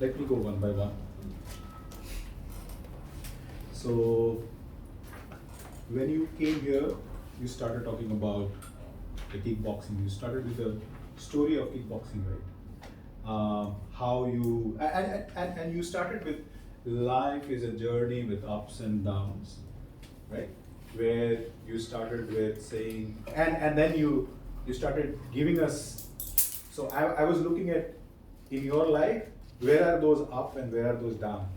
let me go one by one. So when you came here, you started talking about the kickboxing. You started with the story of kickboxing, right? How you and you started with life is a journey with ups and downs, right? Where you started with saying and then you started giving us. So I was looking at in your life, where are those up and where are those down,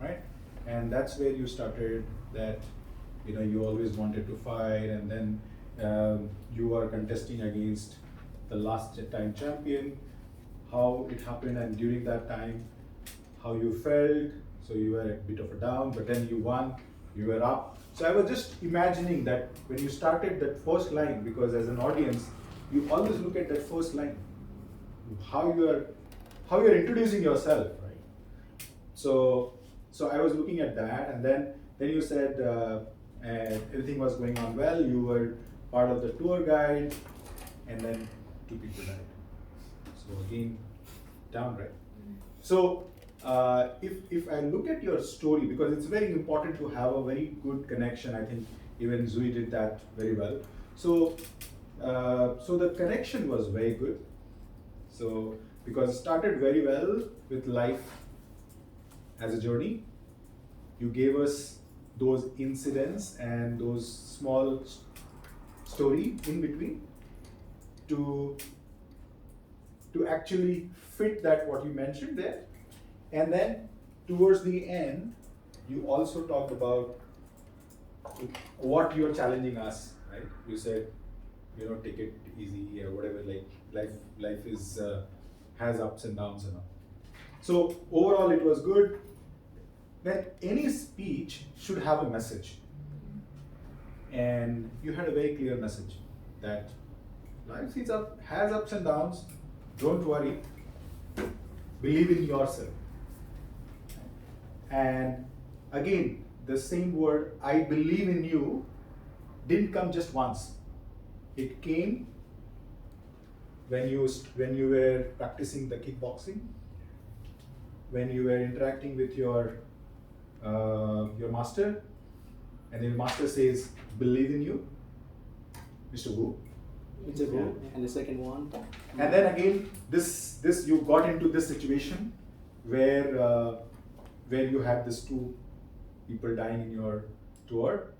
right? And that's where you started that, you always wanted to fight, and then you are contesting against the last time champion, how it happened, and during that time, how you felt. So you were a bit of a down, but then you won, you were up. So I was just imagining that when you started that first line, because as an audience, you always look at that first line, how you're introducing yourself, right? So I was looking at that, and then you said everything was going on well. You were part of the tour guide, and then 2 people died. So again, down, right? So if I look at your story, because it's very important to have a very good connection. I think even Zui did that very well. So the connection was very good. So because it started very well with life as a journey, you gave us those incidents and those small story in between to actually fit that what you mentioned there. And then towards the end, you also talked about what you're challenging us, right? You said, take it easy or whatever, like life is has ups and downs and all. So overall it was good. Then any speech should have a message. And you had a very clear message that life has ups and downs. Don't worry. Believe in yourself. And again, the same word, I believe in you, didn't come just once. It came when you were practicing the kickboxing, when you were interacting with your master, and the master says, believe in you, Mr. Wu. It's a go. And the second one. And then again, this you got into this situation where you had these 2 people dying in your tour,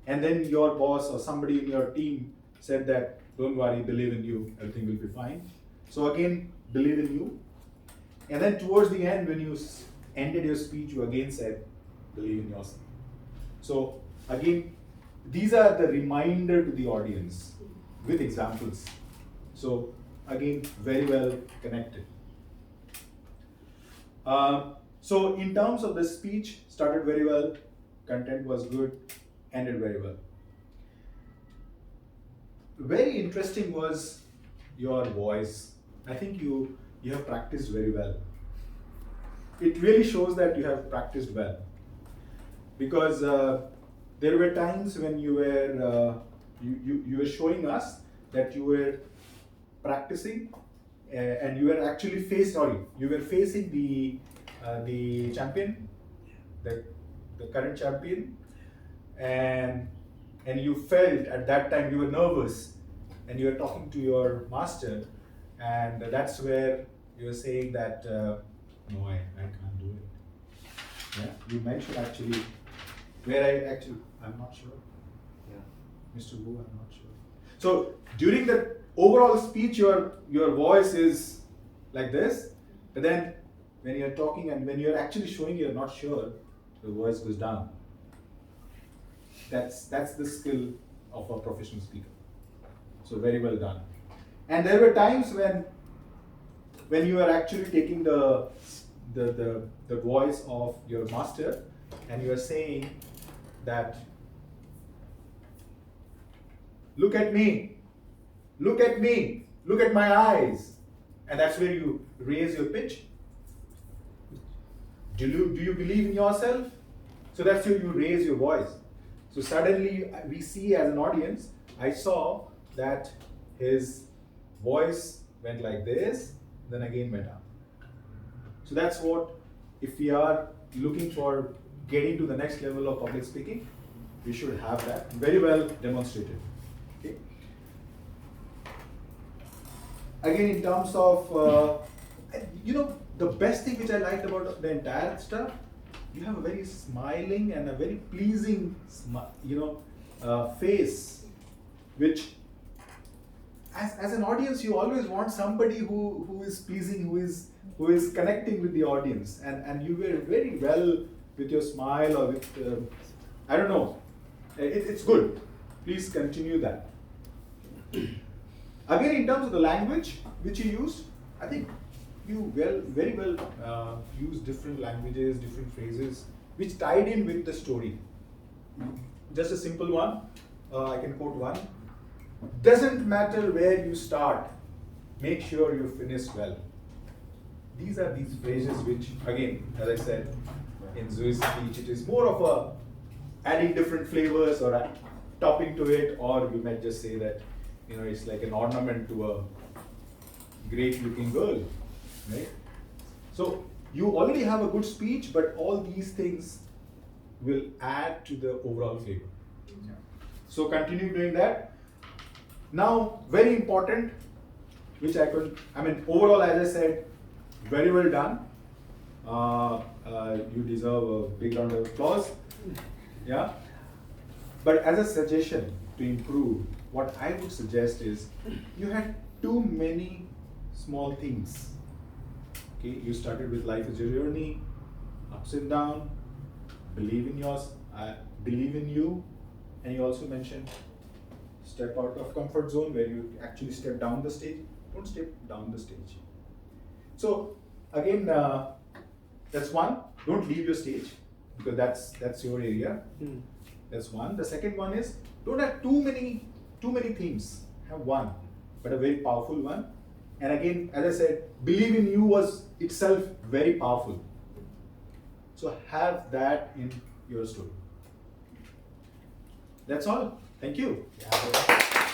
and then your boss or somebody in your team said that, don't worry, believe in you, everything will be fine. So again, believe in you. And then towards the end, when you ended your speech, you again said, believe in yourself. So again, these are the reminder to the audience with examples. So again, very well connected. So in terms of the speech, started very well, content was good, ended very well. Very interesting was your voice. I think you have practiced very well. It really shows that you have practiced well, because there were times when you were you were showing us that you were practicing and you were actually you were facing the champion, the current champion, and you felt at that time you were nervous, and you were talking to your master, and that's where you were saying that no, I can't do it. Yeah, you mentioned actually I'm not sure. Yeah, Mr. Wu, I'm not sure. So during the overall speech, your voice is like this, but then when you're talking and when you're actually showing you're not sure, the voice goes down. That's the skill of a professional speaker. So very well done. And there were times when you are actually taking the voice of your master, and you are saying that, look at me, look at me, look at my eyes, and that's where you raise your pitch. Do you believe in yourself? So that's where you raise your voice. So suddenly we see as an audience, I saw that his voice went like this, then again went up. So that's what, if we are looking for getting to the next level of public speaking, we should have that very well demonstrated. Okay. Again, in terms of, the best thing which I liked about the entire stuff, you have a very smiling and a very pleasing, face, which, as an audience, you always want somebody who is pleasing, who is connecting with the audience, and you were very well with your smile or with, I don't know, it's good. Please continue that. Again, in terms of the language which you used, I think you very well used different languages, different phrases, which tied in with the story. Just a simple one, I can quote one. Doesn't matter where you start, make sure you finish well. These are these phrases which, again, as I said, in Zoe's speech, it is more of a adding different flavors or a topping to it, or you might just say that, it's like an ornament to a great looking girl, right? So you already have a good speech, but all these things will add to the overall flavor. Yeah. So continue doing that. Now, very important, which overall, as I said, very well done. You deserve a big round of applause. Yeah. But as a suggestion to improve, what I would suggest is you had too many small things. Okay, you started with life is a journey, ups and downs, believe in you, and you also mentioned step out of comfort zone, where you actually step down the stage. Don't step down the stage. So again, that's one. Don't leave your stage, because that's your area. That's one. The second one is, don't have too many themes. Have one, but a very powerful one. And again, as I said, believe in you was itself very powerful. So have that in your story. That's all. Thank you. Yeah.